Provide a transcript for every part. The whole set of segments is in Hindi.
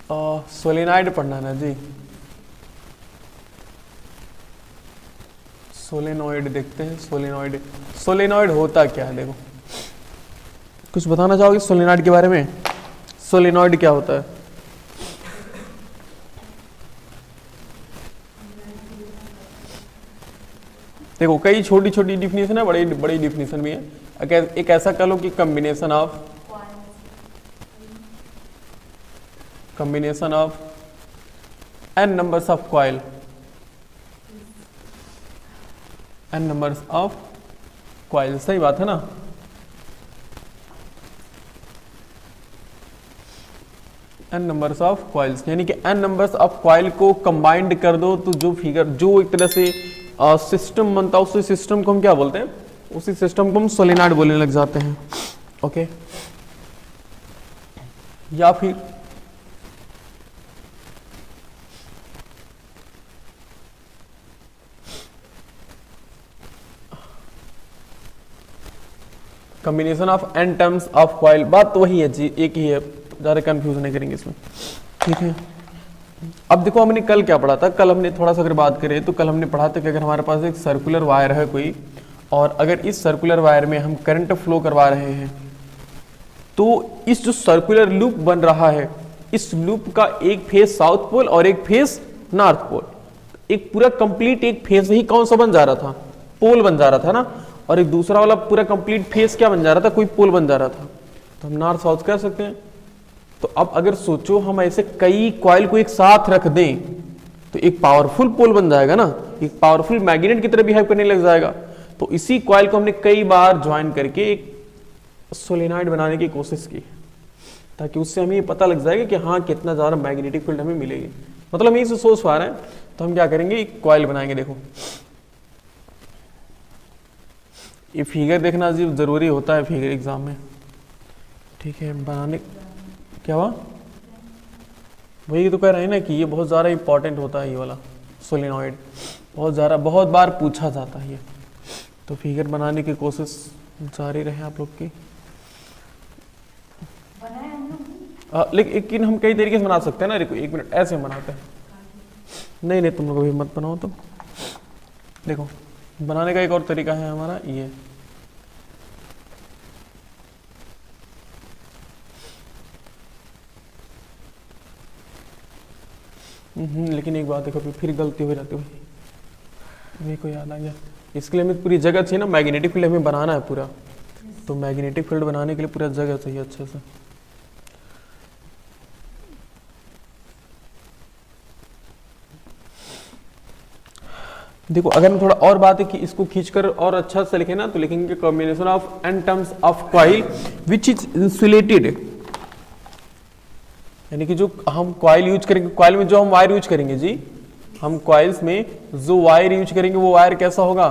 सोलेनाइड पढ़ना ना जी। सोलेनॉइड देखते हैं। सोलेनॉइड, सोलेनॉइड होता क्या है? देखो, कुछ बताना चाहोगे सोलेनॉइड के बारे में? सोलेनॉइड क्या होता है? देखो, कई छोटी छोटी डिफिनेशन है, बड़ी बड़ी डिफिनेशन भी है। एक ऐसा कह लो कि combination of n numbers of coil, n numbers of coil, सही बात है ना? n नंबर्स ऑफ कॉइल्स, यानी कि n नंबर्स ऑफ कॉइल को कंबाइंड कर दो तो जो फिगर, जो एक तरह से सिस्टम बनता है, उसी सिस्टम को हम क्या बोलते हैं? उसी सिस्टम को हम सोलेनॉइड बोलने लग जाते हैं। ओके, या फिर combination of n terms of coil, बात तो वही है जी, एक ही है, ज़्यादा कंफ्यूज नहीं करेंगे इसमें, ठीक है। अब देखो, हमने कल क्या पढ़ा था? कल हमने थोड़ा सा अगर बात करें तो कल हमने पढ़ा था कि अगर हमारे पास एक सर्कुलर वायर है कोई, और अगर इस सर्कुलर वायर में हम करंट फ्लो करवा रहे हैं, तो इस जो सर्कुलर लूप बन रहा है, इस लूप का एक फेस साउथ पोल और एक फेस नॉर्थ पोल, एक पूरा कंप्लीट एक फेस ही कौन सा बन जा रहा था? पोल बन जा रहा था ना। और एक दूसरा वाला पूरा कंप्लीट फेस क्या बन जा रहा था? कोई पोल बन जा रहा था। तो हम नॉर्थ साउथ कह सकते हैं। तो अब अगर सोचो, हम ऐसे कई कॉइल को एक साथ रख दें तो एक पावरफुल पोल बन जाएगा ना, एक पावरफुल मैग्नेट की तरह बिहेव करने लग जाएगा। तो इसी कॉइल को हमने कई बार ज्वाइन करके एक सोलेनॉइड बनाने की कोशिश की, ताकि उससे हमें पता लग जाएगा कि हाँ, कितना ज़्यादा मैग्नेटिक फील्ड हमें मिलेगी। मतलब हम यही से सोच पा रहे हैं। तो हम क्या करेंगे, एक कॉइल बनाएंगे। देखो, ये फिगर देखना जी जरूरी होता है फिगर एग्जाम में, ठीक है। बनाने क्या हुआ? वही तो कह रहे हैं ना कि ये बहुत ज़्यादा इंपॉर्टेंट होता है, ये वाला सोलेनॉइड बहुत बार पूछा जाता है ये। तो फिगर बनाने की कोशिश जारी रहे आप लोग की। लेकिन हम कई तरीके से बना सकते हैं ना। देखो, एक मिनट, ऐसे हम बनाते हैं। नहीं, तुम लोग अभी मत बनाओ। तो देखो, बनाने का एक और तरीका है हमारा ये। लेकिन एक बात देखो, फिर गलती हो जाती है। मेरे को याद आ गया, इसके लिए हमें पूरी जगह चाहिए ना, मैग्नेटिक फील्ड हमें बनाना है पूरा। तो मैग्नेटिक फील्ड बनाने के लिए पूरा जगह चाहिए अच्छे से। देखो, अगर मैं थोड़ा और बात है कि इसको खींचकर और अच्छा से लिखे ना, तो लिखेंगे combination of n terms of coil which is insulated, यानी कि जो हम कॉइल यूज करेंगे, कॉइल में जो हम वायर यूज करेंगे जी, हम कॉइल्स में जो वायर यूज करेंगे वो वायर कैसा होगा?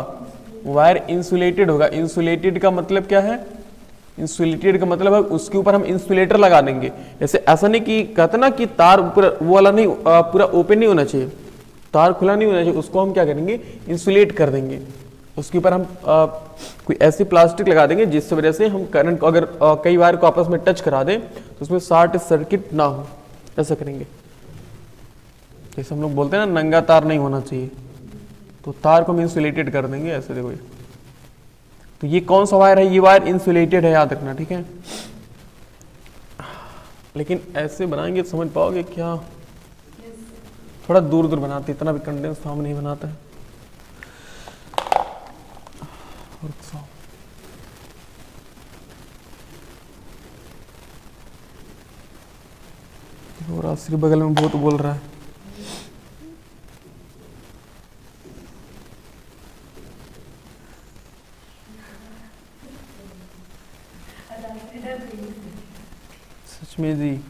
वायर इंसुलेटेड होगा। इंसुलेटेड का मतलब क्या है? इंसुलेटेड का मतलब है उसके ऊपर हम इंसुलेटर लगा देंगे। जैसे ऐसा नहीं कि कहते ना कि तार पूरा वो वाला नहीं, पूरा ओपन नहीं होना चाहिए, तार खुला नहीं होना चाहिए, उसको हम क्या करेंगे? इंसुलेट कर देंगे। उसके ऊपर हम कोई ऐसी प्लास्टिक लगा देंगे जिससे वजह से हम करंट को अगर कई वायर को आपस में टच करा दें तो उसमें शॉर्ट सर्किट ना हो, ऐसा करेंगे। जैसे हम लोग बोलते हैं ना, नंगा तार नहीं होना चाहिए, तो तार को हम इंसुलेटेड कर देंगे ऐसे। देखो, तो ये कौन सा वायर है? ये वायर इंसुलेटेड है, याद रखना, ठीक है। लेकिन ऐसे बनाएंगे तो समझ पाओगे क्या? थोड़ा दूर दूर बनाते, इतना भी कंडेंस फॉर्म नहीं बनाता है। और आसरी बगल में बहुत बोल रहा है। सच में जी,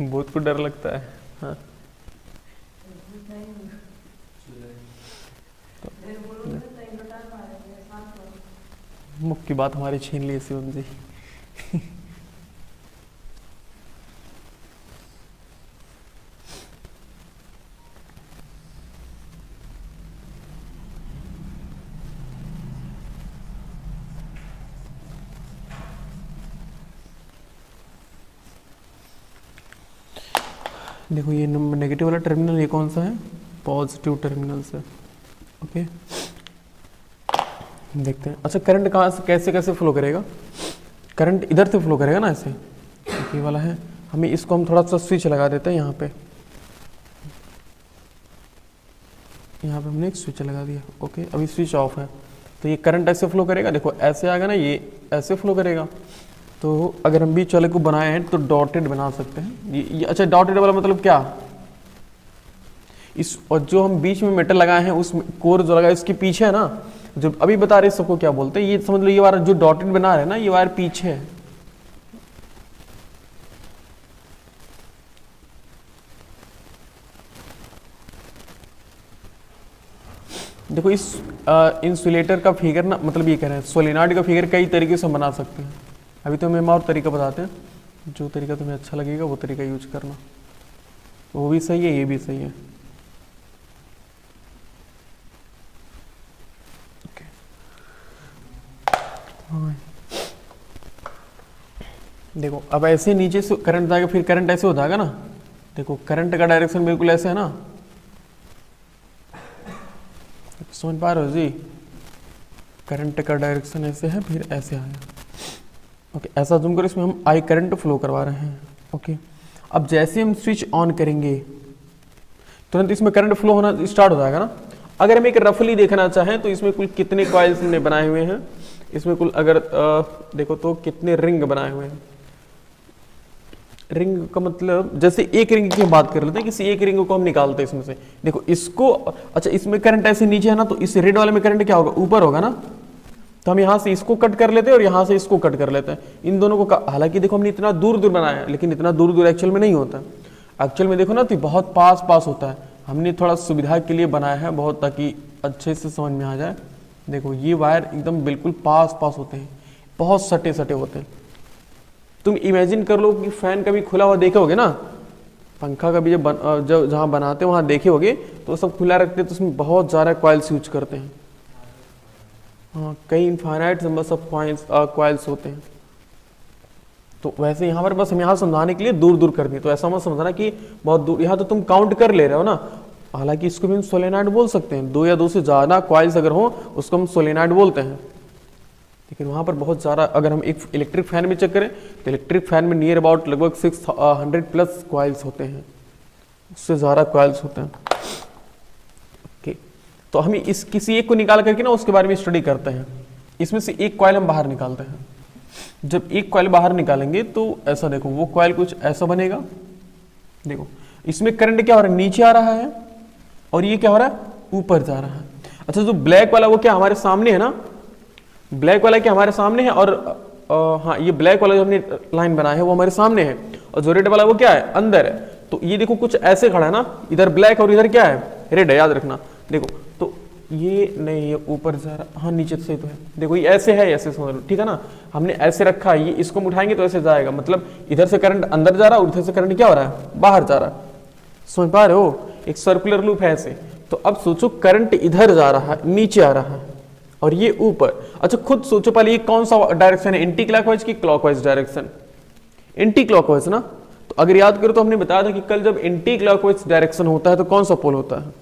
बहुत को डर लगता है। हाँ, मुख की बात हमारी छीन ली शिवम जी। देखो ये नेगेटिव वाला टर्मिनल ये कौन सा है, पॉजिटिव टर्मिनल से। ओके देखते हैं। अच्छा करंट कहाँ से कैसे कैसे फ्लो करेगा, करंट इधर से फ्लो करेगा ना ऐसे, ये वाला है। हमें इसको हम थोड़ा सा स्विच लगा देते हैं यहाँ पे, यहाँ पे हमने एक स्विच लगा दिया। ओके अभी स्विच ऑफ है, तो ये करंट ऐसे फ्लो करेगा, देखो ऐसे आएगा ना, ये ऐसे फ्लो करेगा। तो अगर हम बीच वाले को बनाए हैं तो डॉटेड बना सकते हैं ये अच्छा डॉटेड वाला मतलब क्या, इस और जो हम बीच में मेटल लगाए हैं उस कोर जो लगा है इसके पीछे है ना, जो अभी बता रहे सबको क्या बोलते हैं, ये समझ लो ये वायर जो डॉटेड बना रहे हैं ना, ये वायर पीछे है। देखो इस इंसुलेटर का फिगर ना, मतलब ये कह रहे हैं सोलेनॉइड का फिगर कई तरीके से बना सकते हैं। अभी तो हम और तरीका बताते हैं, जो तरीका तुम्हें अच्छा लगेगा वो तरीका यूज करना, वो भी सही है ये भी सही है। ओके देखो अब ऐसे नीचे से करंट जाएगा, फिर करंट ऐसे हो जाएगा ना, देखो करंट का डायरेक्शन बिल्कुल ऐसे है ना, समझ पा रहे हो जी, करंट का डायरेक्शन ऐसे है फिर ऐसे आया। ओके ऐसा जूम करो, इसमें हम आई करंट फ्लो करवा रहे हैं। ओके अब जैसे हम स्विच ऑन करेंगे तुरंत इसमें करंट फ्लो होना स्टार्ट हो जाएगा ना। अगर हम एक रफली देखना चाहें तो इसमें कुल कितने कॉइल्स हमने बनाए हुए हैं, इसमें कुल अगर देखो तो कितने रिंग बनाए हुए हैं। रिंग का मतलब जैसे एक रिंग की हम बात कर लेते हैं, किसी एक रिंग को हम निकालते हैं इसमें से, देखो इसको, अच्छा इसमें करंट ऐसे नीचे है ना, तो इस रेड वाले में करंट क्या होगा, ऊपर होगा ना, तो हम यहाँ से इसको कट कर लेते हैं और यहाँ से इसको कट कर लेते हैं, इन दोनों को। हालांकि देखो हमने इतना दूर दूर बनाया है, लेकिन इतना दूर दूर एक्चुअल में नहीं होता, एक्चुअल में देखो ना तो बहुत पास पास होता है। हमने थोड़ा सुविधा के लिए बनाया है बहुत, ताकि अच्छे से समझ में आ जाए। देखो ये वायर एकदम बिल्कुल पास पास होते हैं, बहुत सटे सटे होते हैं। तुम इमेजिन कर लो कि फैन कभी खुला हुआ देखे होगे ना, पंखा कभी जब जहाँ बनाते हैं वहाँ देखे होगे, तो सब खुला रखते हैं तो उसमें बहुत ज़्यादा कॉइल्स यूज करते हैं। हाँ कई इनफाइनाइट नंबर ऑफ कॉइल्स होते हैं। तो वैसे यहाँ पर बस हम यहाँ समझाने के लिए दूर दूर कर दिए, तो ऐसा मत समझना कि बहुत दूर, यहाँ तो तुम काउंट कर ले रहे हो ना। हालांकि इसको भी हम सोलेनॉइड बोल सकते हैं, 2 या 2 से ज़्यादा कॉइल्स अगर हो उसको हम सोलेनॉइड बोलते हैं। लेकिन वहाँ पर बहुत ज़्यादा, अगर हम एक इलेक्ट्रिक फैन में चेक करें तो इलेक्ट्रिक फैन में नियर अबाउट लगभग 600 प्लस कॉइल्स होते हैं, उससे ज़्यादा कॉइल्स होते हैं। ओके तो हम इस किसी एक को निकाल करके ना उसके बारे में स्टडी करते हैं। इसमें से एक कॉइल हम बाहर निकालते हैं। जब एक कॉइल बाहर निकालेंगे तो ऐसा देखो, वो कॉइल कुछ ऐसा बनेगा। देखो इसमें करंट क्या हो रहा है, नीचे आ रहा है, और ये क्या हो रहा है, ऊपर जा रहा है। अच्छा जो ब्लैक वाला वो क्या हमारे सामने है ना, ब्लैक वाला क्या हमारे सामने है, और हाँ ये ब्लैक वाला जो हमने लाइन बनाया है वो हमारे सामने है, और जो रेड वाला वो क्या है, अंदर है। तो ये देखो कुछ ऐसे खड़ा है ना, इधर ब्लैक और इधर क्या है, रेड है, याद रखना। देखो तो ये नहीं, ये ऊपर जा रहा, हाँ नीचे से तो है, देखो ये ऐसे है, ऐसे समझ लो, ठीक है ना। हमने ऐसे रखा है, ये इसको हम उठाएंगे तो ऐसे जाएगा, मतलब इधर से करंट अंदर जा रहा है, उधर से करंट क्या हो रहा है, बाहर जा रहा है। समझ पा रहे हो, एक सर्कुलर लूप है ऐसे। तो अब सोचो करंट इधर जा रहा है, नीचे आ रहा है, और ये ऊपर। अच्छा खुद सोचो पहले, ये कौन सा डायरेक्शन है, एंटी क्लॉकवाइज की क्लॉकवाइज डायरेक्शन, एंटी क्लॉकवाइज ना। तो अगर याद करो तो हमने बताया था कि कल जब एंटी क्लॉकवाइज डायरेक्शन होता है तो कौन सा पोल होता है,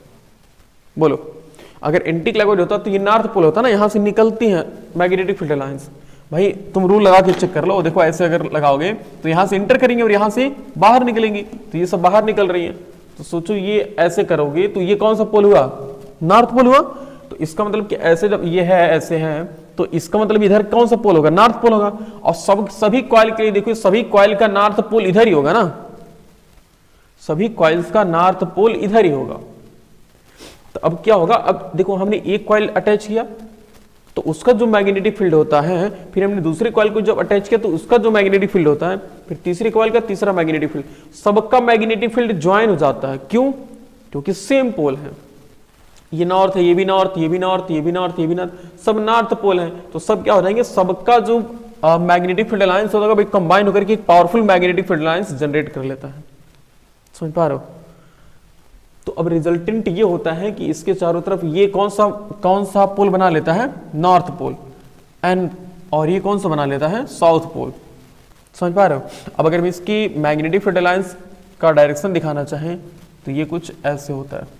बोलो। अगर एंटी क्लॉकवाइज होता है तो ये नॉर्थ पोल होता है ना, यहां से निकलती हैं मैग्नेटिक फील्ड लाइंस। भाई तुम रूल लगा के चेक कर लो, देखो ऐसे अगर लगाओगे तो यहां से इंटर करेंगे और यहां से बाहर निकलेंगी, तो ये सब बाहर निकल रही है। तो सोचो ये ऐसे करोगे तो ये कौन सा पोल हुआ, नॉर्थ पोल हुआ। तो इसका मतलब कि ऐसे जब ये है ऐसे है, तो इसका मतलब इधर कौन सा पोल होगा, नॉर्थ पोल होगा। और सभी कॉइल के लिए देखो, सभी कॉइल का नॉर्थ पोल इधर ही होगा ना, सभी कॉइल्स का नॉर्थ पोल इधर ही होगा। तो अब क्या होगा, अब देखो हमने एक कॉइल अटैच किया तो उसका जो मैग्नेटिक फील्ड होता है, फिर हमने दूसरे कॉइल को जब अटैच किया तो उसका जो मैग्नेटिक फील्ड होता है, फिर तीसरे कॉइल का तीसरा मैग्नेटिक फील्ड, सबका मैग्नेटिक फील्ड ज्वाइन हो जाता है। क्यों, क्योंकि सेम पोल है, ये नॉर्थ है, ये भी नॉर्थ, ये भी नॉर्थ, ये भी नॉर्थ, ये भी नॉर्थ, सब नॉर्थ पोल है। तो सब क्या हो जाएंगे, सबका जो मैग्नेटिक फील्ड लाइंस होगा भाई कंबाइन होकर के एक powerful magnetic field lines generate कर लेता है। समझ पा रहे हो। तो अब रिजल्टेंट ये होता है कि इसके चारों तरफ ये कौन सा पोल बना लेता है, नॉर्थ पोल, एंड और ये कौन सा बना लेता है, साउथ पोल। समझ पा रहे हो। अब अगर मैं इसकी मैग्नेटिक फील्ड लाइंस का डायरेक्शन दिखाना चाहें तो ये कुछ ऐसे होता है।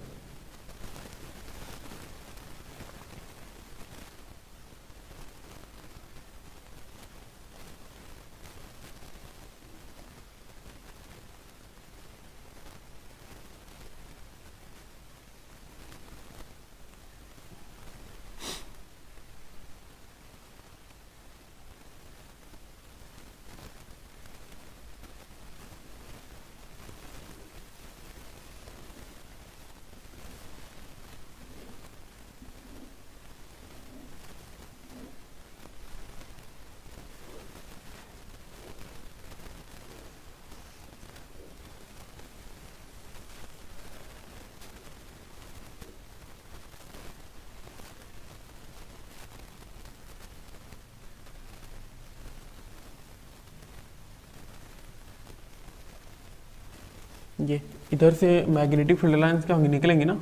ये इधर से मैग्नेटिक फील्ड लाइंस क्या होंगी, निकलेंगी ना,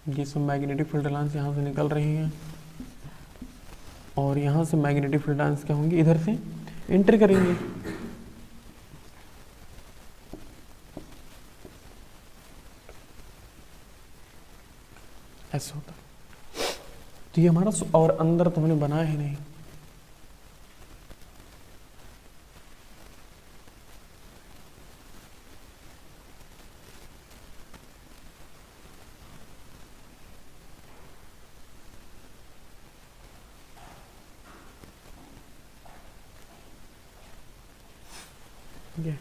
ये सब मैग्नेटिक फील्ड लाइंस यहाँ से निकल रही हैं और यहाँ से मैग्नेटिक फील्ड लाइंस क्या होंगी, इधर से एंटर करेंगे। ऐसे होता तो ये हमारा, और अंदर तो हमने बनाया ही नहीं। ये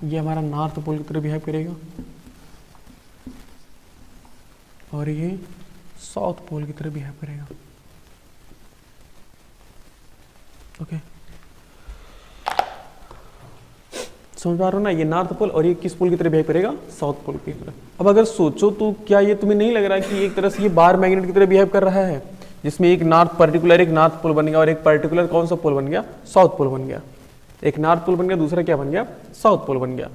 ये हमारा नॉर्थ पोल की तरह बिहेव करेगा और ये साउथ पोल की तरह बिहेव करेगा। ओके, समझ पा रहे हो ना, ये नॉर्थ पोल और ये किस पोल की तरह बिहेव करेगा, साउथ पोल की तरह। अब अगर सोचो तो क्या ये तुम्हें नहीं लग रहा है कि एक तरह से ये बार मैग्नेट की तरह बिहेव कर रहा है, जिसमें एक नॉर्थ पर्टिकुलर एक नॉर्थ पोल बन गया और एक पर्टिकुलर कौन सा पोल बन गया, साउथ पोल बन गया। एक नॉर्थ पोल बन गया, दूसरा क्या बन गया, साउथ पोल बन गया।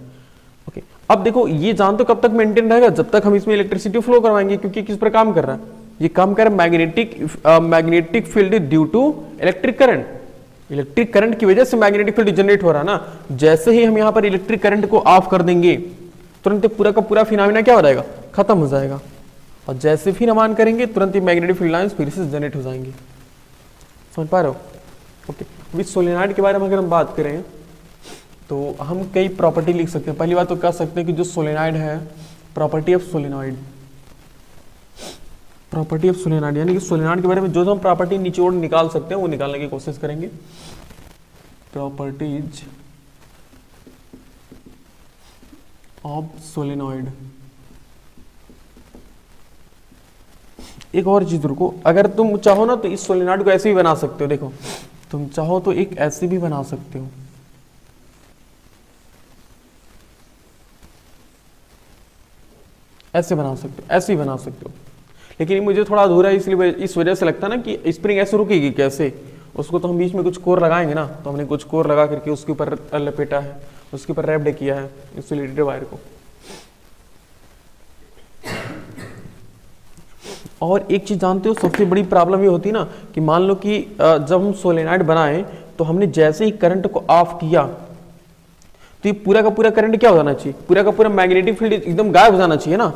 ओके, अब देखो ये जान तो कब तक मेंटेन रहेगा, जब तक हम इसमें इलेक्ट्रिसिटी फ्लो करवाएंगे, क्योंकि किस पर काम कर रहा है, ये काम कर रहा है magnetic field due to electric current. Electric current की वजह से मैग्नेटिक फील्ड जनरेट हो रहा है ना। जैसे ही हम यहाँ पर इलेक्ट्रिक करंट को ऑफ कर देंगे तुरंत पूरा का पूरा फिनोमेना क्या हो जाएगा, खत्म हो जाएगा। और जैसे फिर हम ऑन करेंगे तुरंत ही मैग्नेटिक फील्ड लाइंस फिर से जनरेट हो जाएंगी। समझ पा रहे हो? ओके, अभी सोलेनॉइड के बारे में अगर हम बात करें तो हम कई प्रॉपर्टी लिख सकते हैं। पहली बात तो कह सकते हैं कि जो सोलेनॉइड है, property of solenoid, property of solenoid, यानी कि सोलेनॉइड के बारे में जो हम प्रॉपर्टी निचोड़ निकाल सकते हैं वो निकालने की कोशिश करेंगे। Properties of solenoid. एक और चीज रुको, अगर तुम चाहो ना तो इस सोलेनॉइड को ऐसे भी बना सकते हो। देखो तुम चाहो तो एक ऐसे भी बना सकते हो, ऐसे बना सकते हो, ऐसे ही बना सकते हो। लेकिन मुझे थोड़ा अधूरा है, इसलिए इस वजह से लगता है ना कि स्प्रिंग ऐसे रुकेगी कैसे, उसको तो हम बीच में कुछ कोर लगाएंगे ना, तो हमने कुछ कोर लगा करके उसके ऊपर लपेटा है, उसके ऊपर रैप्ड किया है इंसुलेटेड वायर को। और एक चीज जानते हो, सबसे बड़ी प्रॉब्लम ये होती है ना कि मान लो कि जब हम सोलेनॉइड बनाए तो हमने जैसे ही करंट को ऑफ किया तो ये पूरा का पूरा करंट क्या हो जाना चाहिए, पूरा का पूरा मैग्नेटिक फील्ड एकदम गायब हो जाना चाहिए ना,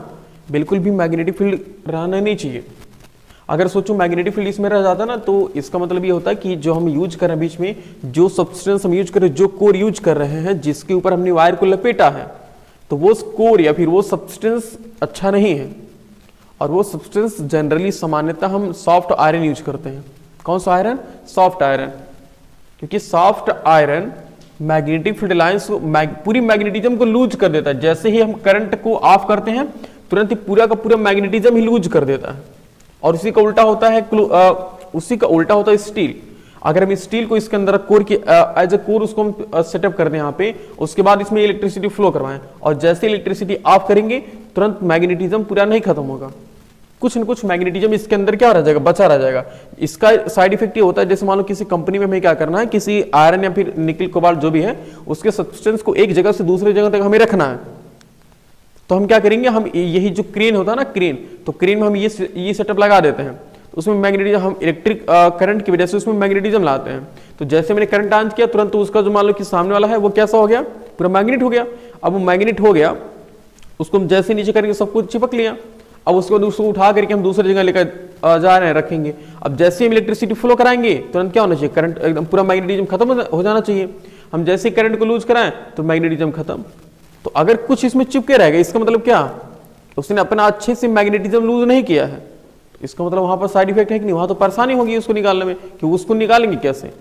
बिल्कुल भी मैग्नेटिक फील्ड रहना नहीं चाहिए। अगर सोचो मैग्नेटिक फील्ड इसमें रह जाता ना तो इसका मतलब ये होता है कि जो हम यूज कर रहे हैं बीच में, जो सब्सटेंस हम यूज कर रहे हैं, जो कोर यूज कर रहे हैं, जिसके ऊपर हमने वायर को लपेटा है, तो वो कोर या फिर वो सब्सटेंस अच्छा नहीं है। और वो सब्सटेंस जनरली सामान्यतः हम सॉफ्ट आयरन यूज करते हैं। कौन सा आयरन? सॉफ्ट आयरन, क्योंकि soft iron magnetic field lines को पूरी मैग्नेटिज्म को लूज कर देता है। जैसे ही हम करंट को ऑफ करते हैं तुरंत ही पूरा का पूरा मैग्नेटिज्म ही लूज कर देता है। और उसी का उल्टा होता है स्टील। अगर हम स्टील को इसके अंदर कोर की एज ए कोर उसको हम सेटअप कर दें यहाँ पे, उसके बाद इसमें इलेक्ट्रिसिटी फ्लो करवाएं और जैसे इलेक्ट्रिसिटी ऑफ करेंगे तुरंत मैग्नेटिज्म पूरा नहीं खत्म होगा, कुछ न कुछ मैग्नेटिज्म इसके अंदर क्या रह जाएगा, बचा रह जाएगा। इसका साइड इफेक्ट ये होता है, जैसे मान लो किसी कंपनी में हमें क्या करना है, किसी आयरन या फिर निकल कोबाल्ट जो भी है उसके सब्सटेंस को एक जगह से दूसरी जगह तक हमें रखना है, तो तो हम क्या करेंगे, हम यही जो क्रेन होता है ना क्रेन, तो क्रेन में हम ये सेटअप लगा देते हैं, तो उसमें मैग्नेटिज्म, हम इलेक्ट्रिक करंट की वजह से उसमें मैग्नेटिज्म लाते हैं। तो जैसे मैंने करंट ऑन किया तुरंत उसका जो मान लो कि सामने वाला है वो कैसा हो गया, पूरा मैग्नेट हो गया। अब वो मैग्नेट हो गया, उसको हम जैसे नीचे करेंगे सब कुछ चिपक लिया। अब उसको उसको उठा करके हम दूसरी जगह लेकर जा रहे हैं, रखेंगे। अब जैसे हम इलेक्ट्रिसिटी फ्लो कराएंगे तुरंत क्या होना चाहिए, करंट एकदम पूरा मैग्नेटिज्म खत्म हो जाना चाहिए। हम जैसे ही करंट को लूज कराएं तो मैग्नेटिज्म खत्म। तो अगर कुछ इसमें चिपके रहेगा इसका मतलब क्या, उसने अपना अच्छे से मैग्नेटिज्म लूज नहीं किया है, तो इसका मतलब वहां पर साइड इफेक्ट है कि नहीं, वहां तो परेशानी होगी उसको निकालने में, कि उसको निकालेंगे कैसे।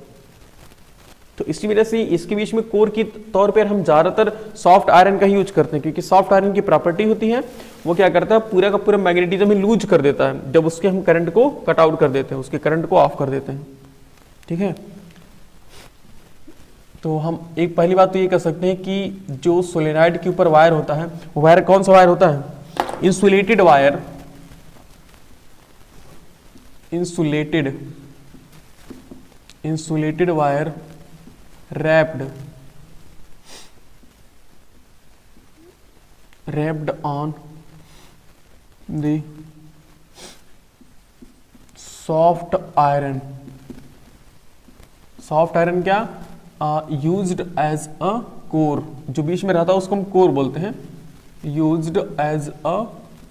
तो इसी वजह से इसके बीच में कोर की तौर पर हम ज्यादातर सॉफ्ट आयरन का ही यूज करते हैं, क्योंकि सॉफ्ट आयरन की प्रॉपर्टी होती है वो क्या करता है, पूरा का पूरा मैग्नेटिज्म ही लूज कर देता है जब उसके हम करंट को कट आउट कर देते हैं, उसके करंट को ऑफ कर देते हैं। ठीक है, तो हम एक पहली बात तो ये कह सकते हैं कि जो सोलेनॉइड के ऊपर वायर होता है, वो वायर कौन सा वायर होता है, insulated wire, insulated wire wrapped on the soft iron क्या, यूज्ड एज अ कोर, जो बीच में रहता है उसको हम कोर बोलते हैं, यूज्ड एज अ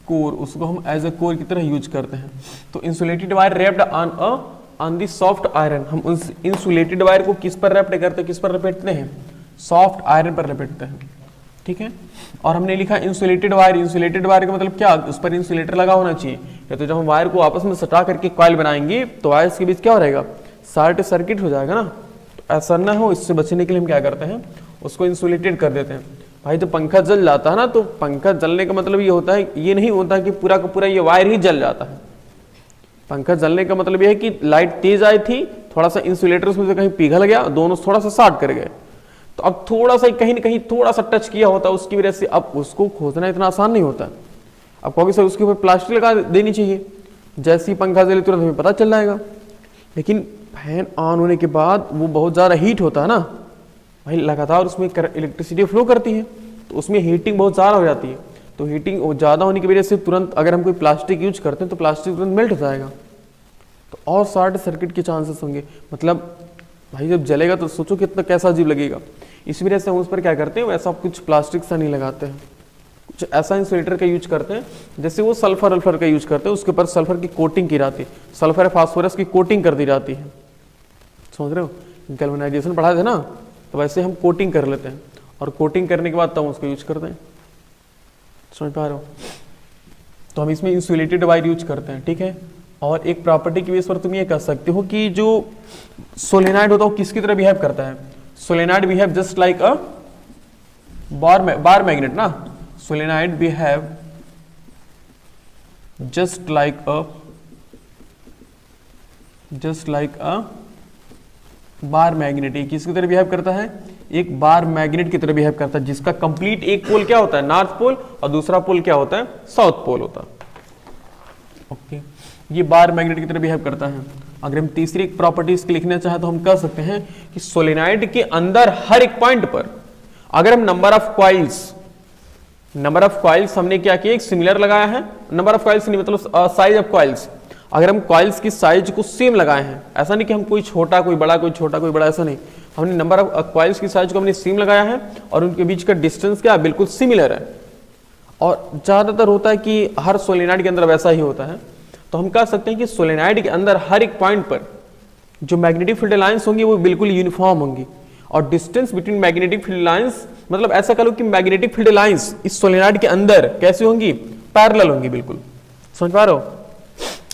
कोर, उसको हम एज अ कोर की तरह यूज करते हैं। तो insulated wire wrapped on the soft iron, हम उस इंसुलेटेड वायर को किस पर रैप्ड करते हैं, किस पर लपेटते हैं, सॉफ्ट आयरन पर लपेटते हैं। ठीक है, और हमने लिखा इंसुलेटेड वायर, इंसुलेटेड वायर का मतलब क्या, उस पर इंसुलेटर लगा होना चाहिए। या तो जब हम वायर को आपस में सटा करके कॉइल बनाएंगे तो वायर्स के बीच क्या हो रहेगा, शॉर्ट सर्किट हो जाएगा ना। तो ऐसा ना हो, इससे बचने के लिए हम क्या करते हैं, उसको इंसुलेटेड कर देते हैं। भाई तो पंखा जल जाता है ना, तो पंखा जलने का मतलब ये होता है, ये नहीं होता कि पूरा का पूरा ये वायर ही जल जाता है। पंखा जलने का मतलब ये है कि लाइट तेज आई थी, थोड़ा सा इंसुलेटर उसमें से कहीं पिघल गया, दोनों थोड़ा सा शॉर्ट कर गए, तो अब थोड़ा सा कहीं ना कहीं थोड़ा सा टच किया होता है, उसकी वजह से अब उसको खोजना इतना आसान नहीं होता। अब कहोगे सर उसके ऊपर प्लास्टिक लगा देनी चाहिए, जैसे ही पंखा जले तुरंत हमें पता चल जाएगा। लेकिन फैन ऑन होने के बाद वो बहुत ज़्यादा हीट होता है ना भाई, लगातार उसमें इलेक्ट्रिसिटी फ्लो करती है, तो उसमें हीटिंग बहुत ज़्यादा हो जाती है। तो हीटिंग ज़्यादा होने की वजह से तुरंत अगर हम कोई प्लास्टिक यूज करते हैं तो प्लास्टिक तुरंत मेल्ट हो जाएगा, तो और शॉर्ट सर्किट के चांसेस होंगे। मतलब भाई जब जलेगा तो सोचो कितना कैसा अजीब लगेगा। इसी वजह से हम उस पर क्या करते हैं, वैसा कुछ प्लास्टिक सा नहीं लगाते हैं, कुछ ऐसा इंसुलेटर का यूज करते हैं, जैसे वो सल्फर अल्फर का यूज करते हैं, उसके ऊपर सल्फर की कोटिंग की जाती है, सल्फर फास्फोरस की कोटिंग कर दी जाती है। समझ रहे हो, गैल्वेनाइजेशन पढ़ा थे ना, तो वैसे हम कोटिंग कर लेते हैं, और कोटिंग करने के बाद तब उसको यूज करते हैं। समझ पा रहे हो, तो हम इसमें इंसुलेटेड वायर यूज करते हैं। ठीक है, और एक प्रॉपर्टी की बेस पर तुम ये कह सकते हो कि जो सोलेनॉइड होता है वो किसकी तरह बिहेव करता है, solenoid behave just like a bar magnet ना, solenoid behave just like a bar magnet. ये किसकी तरह बिहेव करता है, एक बार मैग्नेट की तरह बिहेव करता है, जिसका कंप्लीट एक पोल क्या होता है, नॉर्थ पोल, और दूसरा पोल क्या होता है, साउथ पोल होता है। ओके, ये बार मैग्नेट की तरह बिहेव करता है। अगर हम तीसरी एक प्रॉपर्टी इसकी लिखना चाहें तो हम कह सकते हैं कि सोलेनॉइड के अंदर हर एक पॉइंट पर अगर हम नंबर ऑफ कॉइल्स हमने क्या किया, एक सिमिलर लगाया है, नंबर ऑफ कॉइल्स नहीं मतलब साइज ऑफ कॉइल्स, अगर हम कॉइल्स की साइज को सेम लगाए हैं, ऐसा नहीं कि हम कोई छोटा कोई बड़ा कोई छोटा कोई बड़ा, ऐसा नहीं, हमने नंबर ऑफ कॉइल्स की साइज को हमने सेम लगाया है और उनके बीच का डिस्टेंस क्या बिल्कुल सिमिलर है। और ज्यादातर होता है कि हर सोलेनॉइड के अंदर वैसा ही होता है, तो हम कह सकते हैं कि सोलेनॉइड के अंदर हर एक पॉइंट पर जो मैग्नेटिक फील्ड लाइंस होंगी वो बिल्कुल यूनिफॉर्म होंगी, और distance between magnetic field lines, मतलब ऐसा कह लो कि मैग्नेटिक फील्ड लाइंस इस सोलेनॉइड के अंदर कैसी होंगी, पैरेलल होंगी। बिल्कुल समझ पा रहे हो,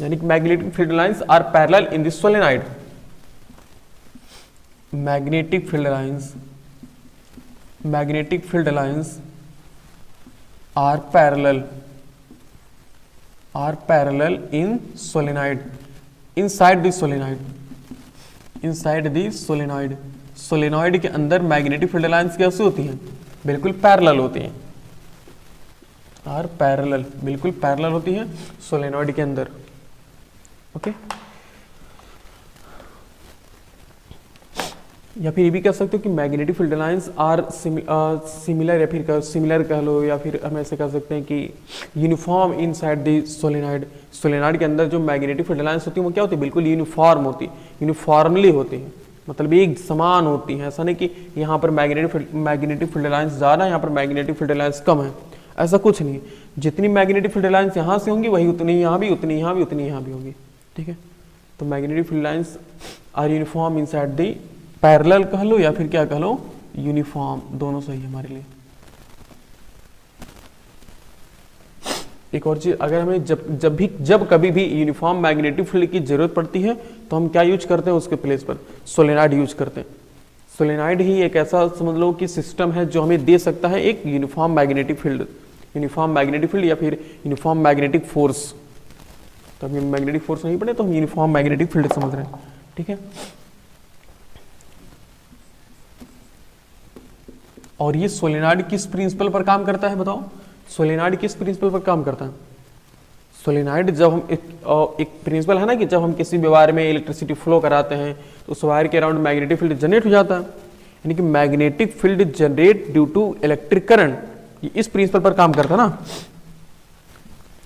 यानी कि magnetic field lines are parallel in this solenoid, magnetic field lines are parallel in solenoid, inside this solenoid. Solenoid के अंदर मैग्नेटिक फील्ड लाइंस कैसे होती हैं, बिल्कुल पैरेलल होती हैं, आर पैरेलल, बिल्कुल पैरेलल होती हैं सोलेनॉइड के अंदर। ओके, या फिर ये भी कह सकते हो कि magnetic field lines are similar, या फिर सिमिलर कह लो, या फिर हम ऐसे कह सकते हैं कि uniform inside the solenoid. Solenoid के अंदर जो मैग्नेटिक फील्ड लाइंस होती है वो क्या होती है, बिल्कुल यूनिफॉर्म होती है, यूनिफॉर्मली होती है, मतलब एक समान होती है। ऐसा नहीं कि यहाँ पर मैग्नेटिक फील्ड लाइंस ज़्यादा है, यहाँ पर मैग्नेटिक फील्ड लाइंस कम है, ऐसा कुछ नहीं। जितनी मैग्नेटिक फील्ड लाइंस यहाँ से होंगी वही उतनी यहाँ भी, उतनी यहाँ भी, उतनी यहाँ भी होगी, ठीक है। तो magnetic field lines are uniform inside the parallel कह लो या फिर क्या कह लो, यूनिफॉर्म, दोनों सही है हमारे लिए। एक और चीज, अगर हमें जब कभी भी यूनिफॉर्म मैग्नेटिक फील्ड की जरूरत पड़ती है तो हम क्या यूज करते हैं उसके प्लेस पर, सोलेनॉइड यूज करते हैं। सोलेनॉइड ही एक ऐसा समझ लो कि सिस्टम है जो हमें दे सकता है एक यूनिफॉर्म मैग्नेटिक फील्ड या फिर यूनिफॉर्म मैग्नेटिक फोर्स। तो हम मैग्नेटिक फोर्स नहीं पढ़े तो हम यूनिफॉर्म मैग्नेटिक फील्ड समझ रहे हैं, ठीक है। और ये सोलेनॉइड किस प्रिंसिपल पर काम करता है बताओ, सोलेनॉइड किस प्रिंसिपल पर काम करता है। सोलेनॉइड जब हम एक प्रिंसिपल है ना कि जब हम किसी भी वायर में इलेक्ट्रिसिटी फ्लो कराते हैं तो उस वायर के अराउंड मैग्नेटिक फील्ड जनरेट हो जाता है, यानी कि magnetic field generate due to electric current, ये इस प्रिंसिपल पर काम करता है ना।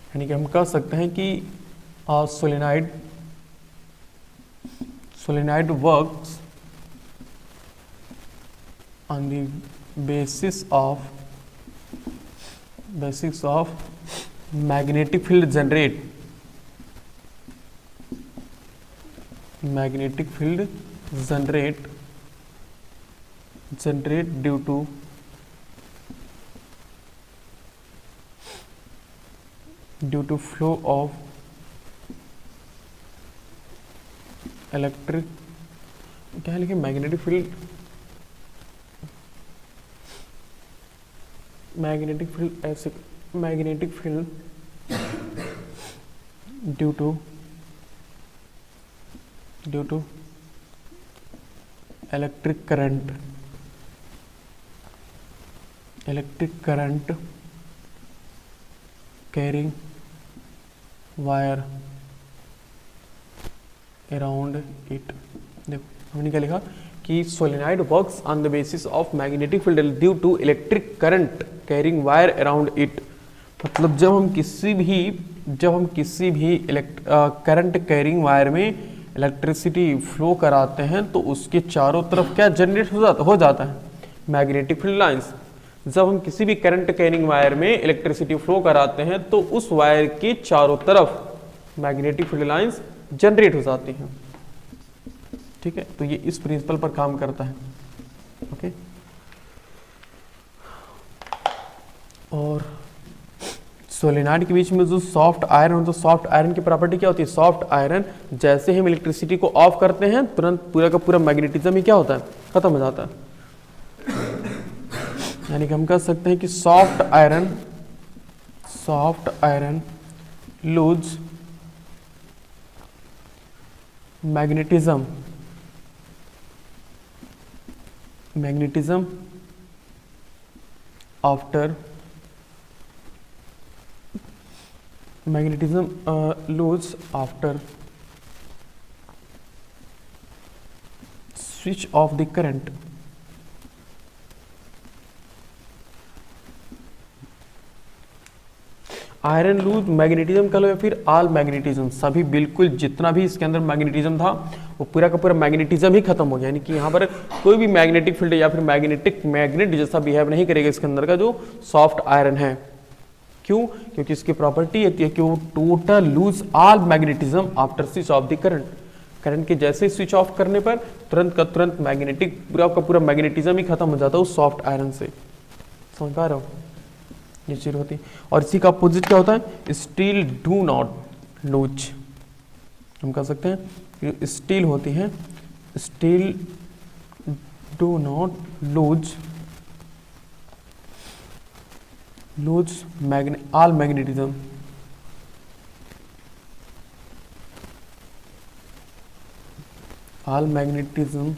यानी कि हम कह सकते हैं कि solenoid works on the basis of magnetic field generate due to flow of electric, क्या है लिखे, मैग्नेटिक फील्ड ऐसे, magnetic field due to electric current carrying wire around it. देखो हमने क्या लिखा कि solenoid works on the basis of magnetic field due to electric current carrying wire around it. मतलब जब हम किसी भी करंट कैरिंग वायर में इलेक्ट्रिसिटी फ्लो कराते हैं तो उसके चारों तरफ क्या जनरेट हो जाता है, मैग्नेटिक फील्ड लाइंस। जब हम किसी भी करंट कैरिंग वायर में इलेक्ट्रिसिटी फ्लो कराते हैं तो उस वायर के चारों तरफ मैग्नेटिक फील्ड लाइंस जनरेट हो जाती हैं, ठीक है। तो ये इस प्रिंसिपल पर काम करता है, ओके। और सोलेनॉइड के बीच में जो सॉफ्ट आयरन होता है, सॉफ्ट आयरन की प्रॉपर्टी क्या होती है, सॉफ्ट आयरन जैसे हम इलेक्ट्रिसिटी को ऑफ करते हैं तुरंत पूरा का पूरा मैग्नेटिज्म ही क्या होता है, खत्म हो जाता है। यानी कि हम कह सकते हैं कि soft iron lose magnetism after lose after switch off the current। Iron lose magnetism का लो या फिर ऑल मैग्नेटिज्म, सभी बिल्कुल जितना भी इसके अंदर मैग्नेटिज्म था वो पूरा का पूरा मैग्नेटिज्म ही खत्म हो गया। यानी कि यहाँ पर कोई भी मैग्नेटिक फील्ड या फिर मैग्नेट जैसा बिहेव नहीं करेगा इसके अंदर का जो सॉफ्ट आयरन है। क्यों? क्योंकि इसकी प्रॉपर्टी होती है कि वो total lose all magnetism after switch off the current के जैसे स्विच ऑफ करने पर तुरंत का तुरंत मैग्नेटिक पूरा का पूरा मैग्नेटिज्म ही खत्म हो जाता है उस सॉफ्ट आयरन से। समझ पा रहे हो, ये चीज होती है। और इसी का अपोजिट क्या होता है, स्टील डू नॉट लूज। हम कह सकते हैं स्टील होती है, steel do not lose all magnetism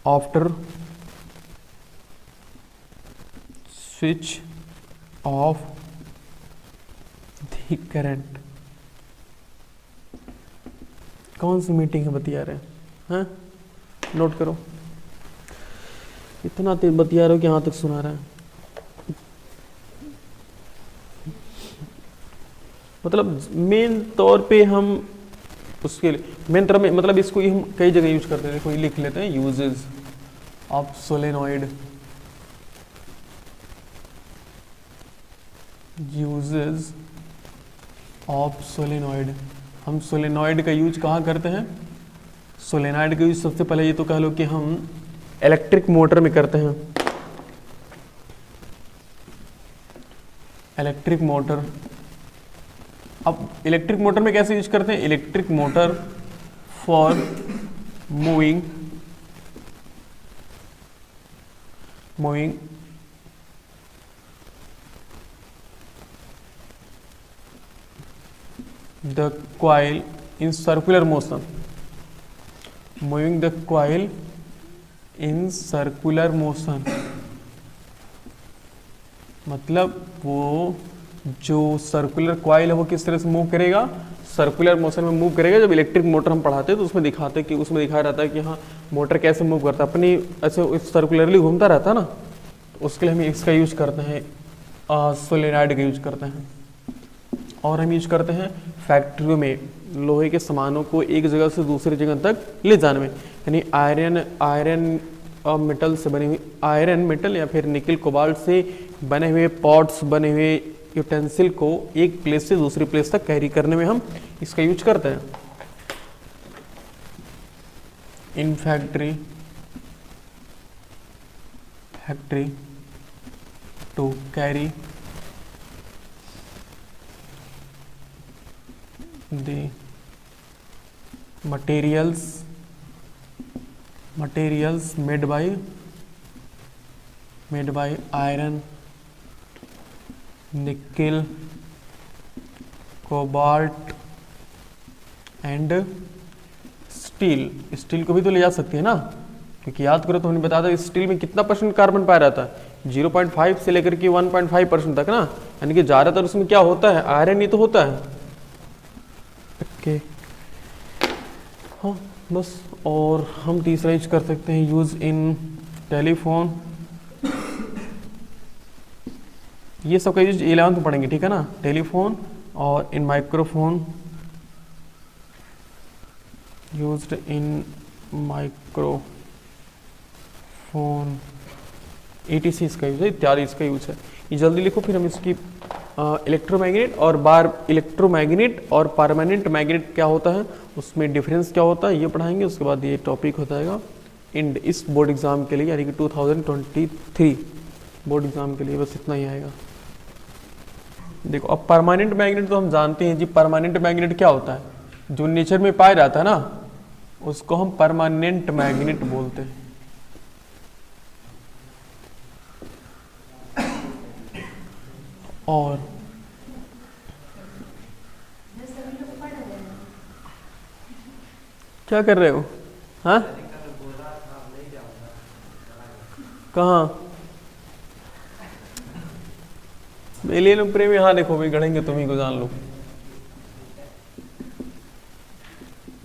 after switch off the current। कौन सी मीटिंग है बतिया रहे हैं? नोट करो। इतना तेज बतिया रहे हो कि यहाँ तक सुना रहा है। मतलब मेन तौर पे हम उसके मेन तरह में मतलब इसको हम कई जगह यूज करते हैं। देखो ये लिख लेते हैं, uses of solenoid, uses of solenoid. हम सोलेनॉइड का यूज कहाँ करते हैं? सोलेनॉइड का यूज सबसे पहले ये तो कह लो कि हम इलेक्ट्रिक मोटर में करते हैं। इलेक्ट्रिक मोटर, अब इलेक्ट्रिक मोटर में कैसे यूज करते हैं? Electric motor for moving the coil in circular motion, moving the coil in circular motion। मतलब वो जो सर्कुलर कॉइल है वो किस तरह से मूव करेगा? सर्कुलर मोशन में मूव करेगा। जब इलेक्ट्रिक मोटर हम पढ़ाते हैं तो उसमें दिखाते हैं कि उसमें दिखाया रहता है कि हाँ मोटर कैसे मूव करता है, अपनी ऐसे सर्कुलरली घूमता रहता है ना, तो उसके लिए हम इसका यूज करते हैं, सोलेनॉइड का यूज करते हैं। और हम यूज करते हैं फैक्ट्रियों में लोहे के सामानों को एक जगह से दूसरी जगह तक ले जाने में, यानी आयरन मेटल से बने हुए, आयरन मेटल या फिर निकल कोबाल्ट से बने हुए पॉट्स, बने हुए यूटेंसिल को एक प्लेस से दूसरी प्लेस तक कैरी करने में हम इसका यूज करते हैं। In factory to carry the materials made by iron, nickel, cobalt and steel को भी तो ले जा सकती है ना, क्योंकि याद करो तो हमने बताया था स्टील में कितना परसेंट कार्बन पाया रहता है, 0.5 से लेकर के 1.5% तक ना, यानी कि ज़्यादातर उसमें क्या होता है? आयरन ही तो होता है। ओके हाँ बस। और हम तीसरा यूज कर सकते हैं, यूज इन टेलीफोन। ये सब का यूज 11th में पढ़ेंगे, ठीक है ना? टेलीफोन और इन microphone, used in microphone, ETC इसका यूज है, इत्यादि इसका यूज है। ये जल्दी लिखो, फिर हम इसकी इलेक्ट्रोमैग्नेट और परमानेंट मैग्नेट क्या होता है, उसमें डिफरेंस क्या होता है, ये पढ़ाएंगे। उसके बाद ये टॉपिक हो जाएगा इंड इस बोर्ड एग्जाम के लिए, यानी कि 2023 बोर्ड एग्जाम के लिए। बस इतना ही आएगा। देखो अब परमानेंट मैग्नेट तो हम जानते हैं जी, परमानेंट मैग्नेट क्या होता है? जो नेचर में पाया जाता है ना, उसको हम परमानेंट मैग्नेट बोलते हैं। और क्या कर रहे हो? हाँ कहाँ? एलियन प्रेमी, हाँ देखो भाई गढ़ेंगे, तुम्ही को जान लो।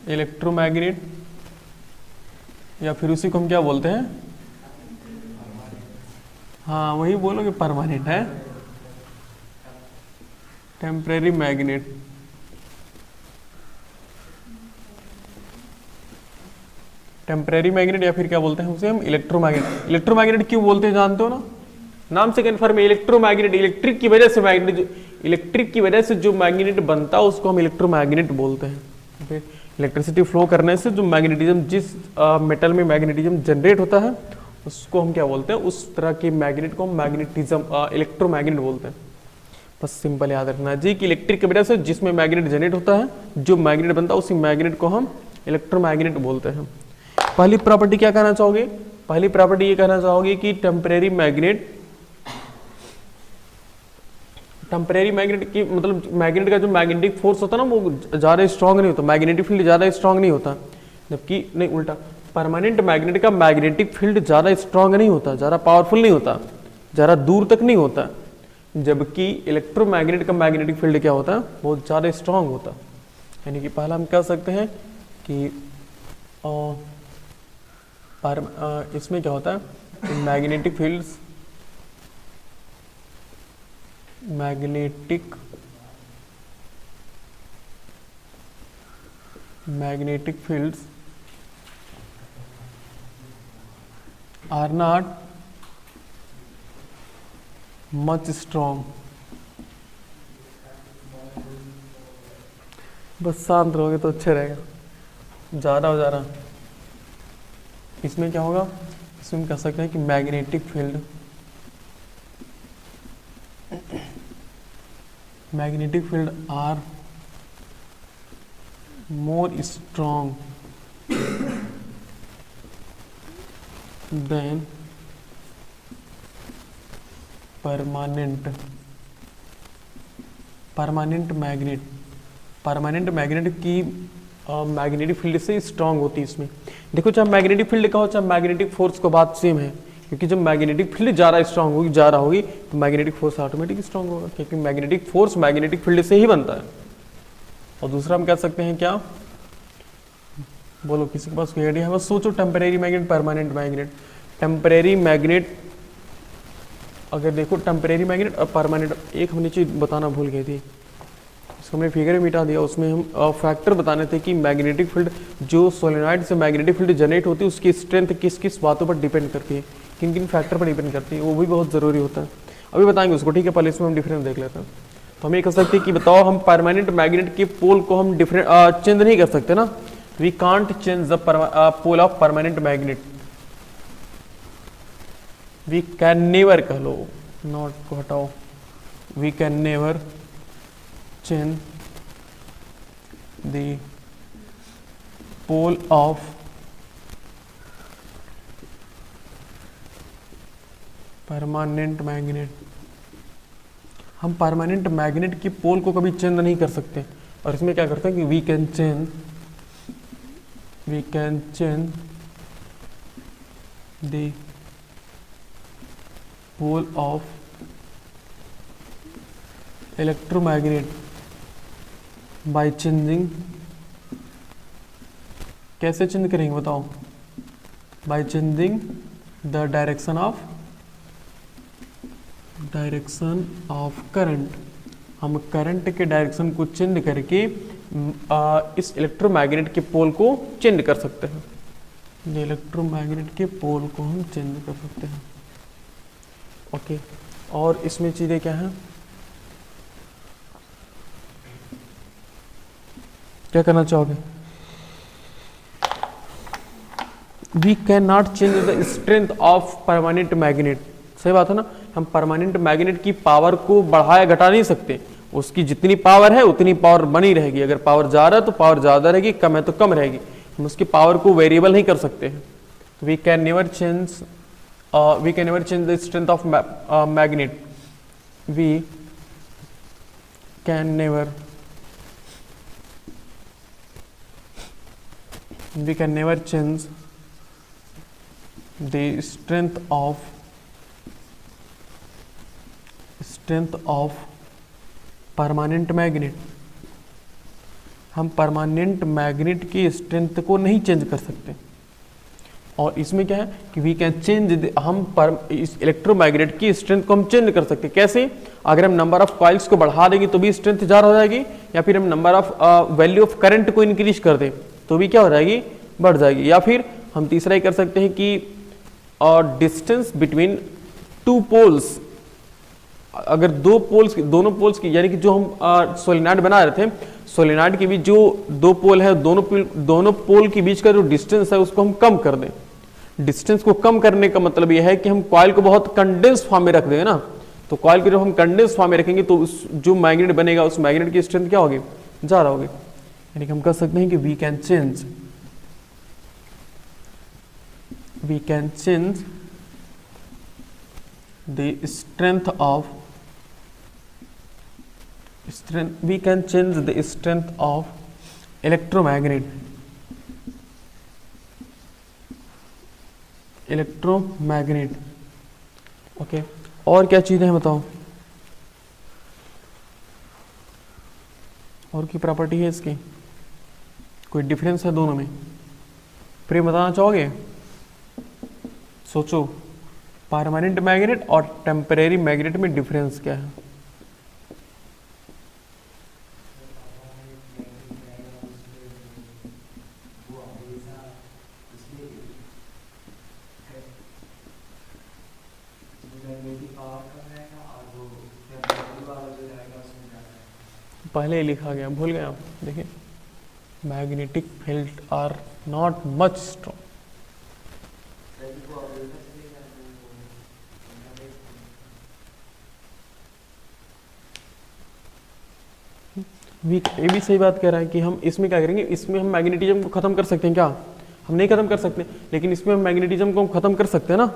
इलेक्ट्रोमैग्नेट या फिर उसी को हम क्या बोलते हैं? हाँ वही बोलोगे, परमानेंट है। टेम्परेरी मैग्नेट, टेम्परेरी मैग्नेट या फिर क्या बोलते हैं उसे हम? इलेक्ट्रोमैग्नेट। इलेक्ट्रोमैग्नेट क्यों बोलते हैं जानते हो ना? नाम से कन्फर्म है, इलेक्ट्रोमैग्नेट, इलेक्ट्रिक की वजह से जो मैग्नेट बनता है उसको हम इलेक्ट्रोमैग्नेट बोलते हैं। इलेक्ट्रिसिटी फ्लो करने से जो मैग्नेटिज्म, जिस मेटल में मैग्नेटिज्म जनरेट होता है उसको हम क्या बोलते हैं? उस तरह के मैग्नेट को हम मैग्नेटिज्म, इलेक्ट्रोमैग्नेट बोलते हैं। बस सिंपल याद रखना जी कि इलेक्ट्रिक की वजह से जिसमें मैग्नेट जनरेट होता है, जो मैग्नेट बनता है, उसी मैग्नेट को हम इलेक्ट्रोमैग्नेट बोलते हैं। पहली प्रॉपर्टी क्या कहना चाहोगे? पहली प्रॉपर्टी ये कहना चाहोगे कि टेम्परेरी मैग्नेट की मतलब मैग्नेट का जो मैग्नेटिक फोर्स होता है ना, वो ज़्यादा स्ट्रांग नहीं होता, मैग्नेटिक फील्ड ज़्यादा स्ट्रांग नहीं होता। जबकि नहीं, उल्टा, परमानेंट मैग्नेट का मैग्नेटिक फील्ड ज़्यादा स्ट्रांग नहीं होता, ज़्यादा पावरफुल नहीं होता, ज़्यादा दूर तक नहीं होता। जबकि इलेक्ट्रोमैग्नेट का मैग्नेटिक फील्ड क्या होता है? बहुत ज़्यादा स्ट्रांग होता। यानी कि पहला हम कह सकते हैं कि इसमें क्या होता है, magnetic fields, magnetic fields are not much strong. बस शांत रहोगे तो अच्छा रहेगा, ज़्यादा हो जा रहा। इसमें क्या होगा, इसमें हम कह सकते हैं कि magnetic field are more strong than permanent magnet की मैग्नेटिक फील्ड से स्ट्रांग होती है। इसमें देखो, चाहे मैग्नेटिक फील्ड का हो चाहे मैग्नेटिक फोर्स का, बात सेम है, क्योंकि जब मैग्नेटिक फील्ड ज़्यादा स्ट्रांग होगी, ज़्यादा होगी, तो मैग्नेटिक फोर्स ऑटोमेटिक स्ट्रांग होगा, क्योंकि मैग्नेटिक फोर्स मैग्नेटिक फील्ड से ही बनता है। और दूसरा हम कह सकते हैं क्या, बोलो किसी के पास कोई आइडिया है? बस सोचो, temporary magnet, permanent magnet. Temporary magnet, अगर देखो टेम्परेरी मैग्नेट और परमानेंट, एक हमने चीज़ बताना भूल गई थी, इसको हमने फिगर में मिटा दिया। उसमें हम फैक्टर बताने थे कि मैग्नेटिक फील्ड, जो सोलेनॉइड से मैग्नेटिक फील्ड जनरेट होती है, उसकी स्ट्रेंथ किस किस बातों पर डिपेंड करती है, किन किन फैक्टर पर डिपेंड करती है, वो भी बहुत ज़रूरी होता है। अभी बताएंगे उसको, ठीक है? पहले इसमें हम डिफरेंस देख लेते हैं। तो हम ये कह सकते हैं कि बताओ, हम परमानेंट मैग्नेट के पोल को हम डिफरेंट चेंज नहीं कर सकते ना, we can't change the pole of permanent magnet, we can never, कह लो, नॉट को हटाओ, we can never change the pole of permanent magnet. हम परमानेंट मैग्नेट की पोल को कभी चेंज नहीं कर सकते। और इसमें क्या करते हैं कि we can change the pole of electromagnet by changing, कैसे चेंज करेंगे बताओ? By changing the direction of current. हम करंट के डायरेक्शन को चेंज करके इस इलेक्ट्रोमैग्नेट के पोल को चेंज कर सकते हैं। ये इलेक्ट्रोमैग्नेट के पोल को हम चेंज कर सकते हैं। ओके, और इसमें चीज़ें क्या हैं, क्या करना चाहोगे? We can not change the strength of permanent magnet. सही बात है ना, हम परमानेंट मैग्नेट की पावर को बढ़ाया घटा नहीं सकते, उसकी जितनी पावर है उतनी पावर बनी रहेगी। अगर पावर ज़्यादा है तो पावर ज़्यादा रहेगी, कम है तो कम रहेगी, हम उसकी पावर को वेरिएबल नहीं कर सकते हैं। We can never change the strength of magnet, we can never change the strength of permanent magnet. हम परमानेंट मैग्नेट की स्ट्रेंथ को नहीं चेंज कर सकते। और इसमें क्या है कि वी कैन चेंज, इस इलेक्ट्रोमैग्नेट की स्ट्रेंथ को हम चेंज कर सकते हैं। कैसे? अगर हम नंबर ऑफ कॉइल्स को बढ़ा देंगे तो भी स्ट्रेंथ ज़्यादा हो जाएगी, या फिर हम number of value of current को इंक्रीज कर दें तो भी क्या हो जाएगी, बढ़ जाएगी। या फिर हम तीसरा ही कर सकते हैं कि डिस्टेंस बिटवीन टू पोल्स, अगर दोनों पोल्स की, यानी कि जो हम सोलेनॉइड बना रहे थे, सोलेनॉइड के बीच जो दो पोल है, दोनों पोल के बीच का जो डिस्टेंस है उसको हम कम कर दें। डिस्टेंस को कम करने का मतलब यह है कि हम कॉइल को बहुत कंडेंस फॉर्म में रख देंगे ना, तो कॉइल को जब हम कंडेंस फॉर्म में रखेंगे तो जो मैग्नेट बनेगा उस मैग्नेट की स्ट्रेंथ क्या होगी, ज़्यादा होगी। यानी कि हम कह सकते हैं कि we can change the strength of electromagnet okay. और क्या चीज़ें हैं बताओ, और की प्रॉपर्टी है इसकी, कोई डिफरेंस है दोनों में? प्रेम बताना चाहोगे? सोचो परमानेंट मैग्नेट और टेम्परेरी मैग्नेट में डिफरेंस क्या है? पहले ही लिखा गया, भूल गए आप? देखिए magnetic field are not much strong. ये भी सही बात कह रहा है कि हम इसमें क्या करेंगे, इसमें हम मैग्नेटिज्म को खत्म कर सकते हैं क्या? हम नहीं खत्म कर सकते, लेकिन इसमें हम मैग्नेटिज्म को हम खत्म कर सकते हैं ना,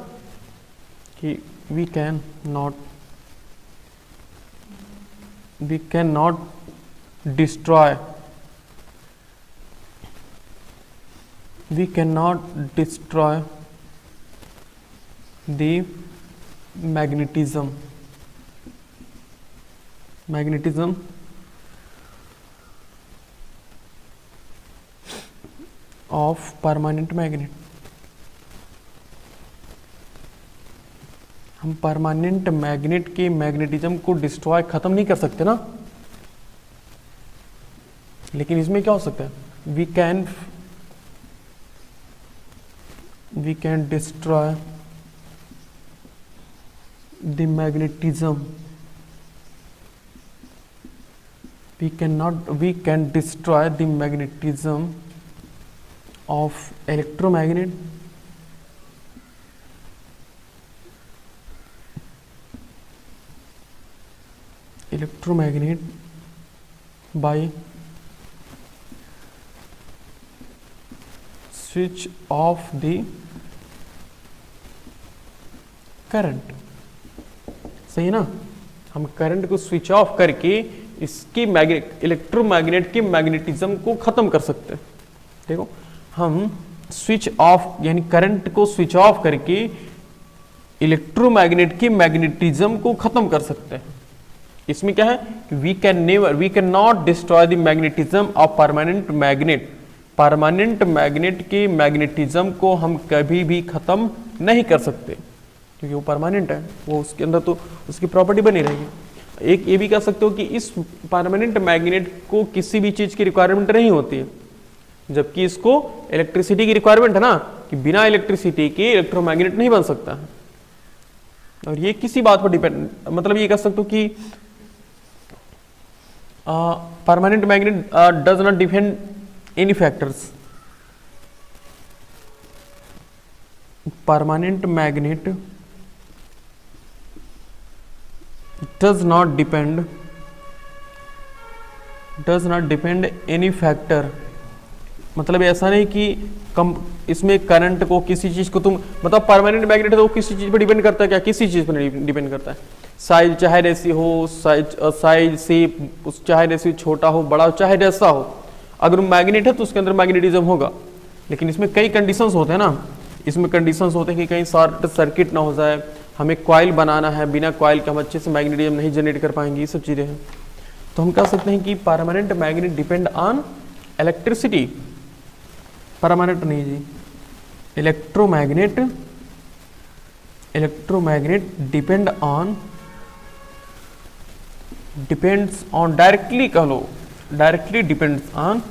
कि we can not destroy we cannot destroy the magnetism of permanent magnet। हम परमानेंट मैग्नेट के मैग्नेटिज्म को डिस्ट्रॉय खत्म नहीं कर सकते ना, लेकिन इसमें क्या हो सकता है, we can destroy the magnetism, we can destroy the magnetism of electromagnet by switch off the current. सही है ना, हम करंट को स्विच ऑफ करके इसकी इलेक्ट्रोमैग्नेट के मैग्नेटिज्म को खत्म कर सकते हैं। देखो हम स्विच ऑफ यानी करंट को स्विच ऑफ करके इलेक्ट्रोमैग्नेट के मैग्नेटिज्म को खत्म कर सकते हैं। इसमें क्या है, we can not destroy the magnetism of permanent magnet. Permanent magnet के मैग्नेटिज्म को हम कभी भी खत्म नहीं कर सकते, क्योंकि वो परमानेंट है, वो उसके अंदर तो उसकी प्रॉपर्टी बनी रहेगी। एक ये भी कह सकते हो कि इस परमानेंट मैग्नेट को किसी भी चीज की रिक्वायरमेंट नहीं होती है, जबकि इसको इलेक्ट्रिसिटी की रिक्वायरमेंट है ना, कि बिना इलेक्ट्रिसिटी के इलेक्ट्रोमैग्नेट नहीं बन सकता है। और ये किसी बात पर डिपेंड, मतलब ये कह सकते हो कि permanent magnet does not depend any factors। permanent magnet does not depend any factor। मतलब ऐसा नहीं कि कम इसमें करंट को किसी चीज को तुम, मतलब परमानेंट मैग्नेट है तो किसी चीज पर डिपेंड करता है क्या? किसी चीज पर नहीं डिपेंड करता है। साइज चाहे जैसी हो, साइज शेप चाहे जैसी छोटा हो बड़ा हो चाहे जैसा हो, अगर मैग्नेट है तो उसके अंदर मैग्नेटिज्म होगा। लेकिन इसमें कई कंडीशंस होते हैं ना, इसमें कंडीशंस होते हैं कि कहीं शॉर्ट सर्किट ना हो जाए, हमें कॉइल बनाना है, बिना कॉइल के हम अच्छे से मैग्नेटिज्म नहीं जनरेट कर पाएंगे, ये सब चीज़ें हैं। तो हम कह सकते हैं कि permanent magnet depend on electricity. Permanent नहीं जी, इलेक्ट्रोमैग्नेट डिपेंड्स ऑन डायरेक्टली कह लो, directly depends on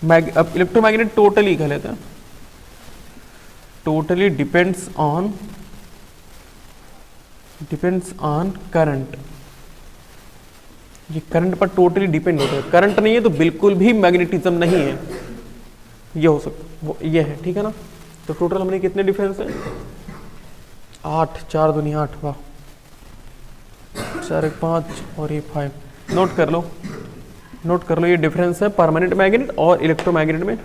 electromagnet totally कह लेते हैं, टोटली डिपेंड्स ऑन करंट। ये करंट पर टोटली डिपेंड होता है, करंट नहीं है तो बिल्कुल भी मैग्नेटिज्म नहीं है, ये हो सकता वो ये है, ठीक है ना। तो टोटल हमने कितने डिफरेंस है, 8, 4 दूनी 8, वाह, 4 1 5 और ये 5। नोट कर लो ये डिफरेंस है परमानेंट मैग्नेट और इलेक्ट्रोमैग्नेट में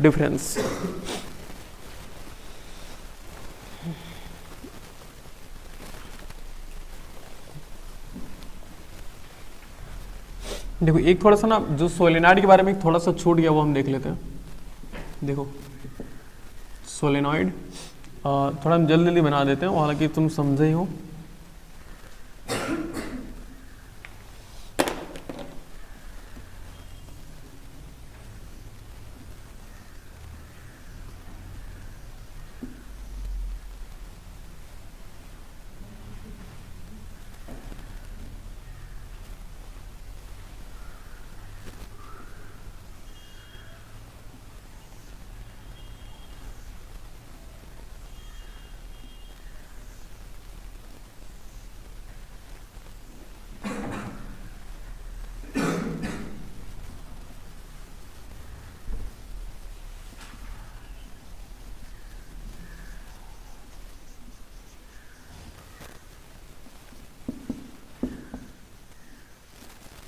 डिफरेंस। देखो एक थोड़ा सा ना जो सोलेनॉइड के बारे में थोड़ा सा छूट गया वो हम देख लेते हैं। देखो सोलेनॉइड थोड़ा हम जल्दी बना देते हैं, हालांकि तुम समझे ही हो।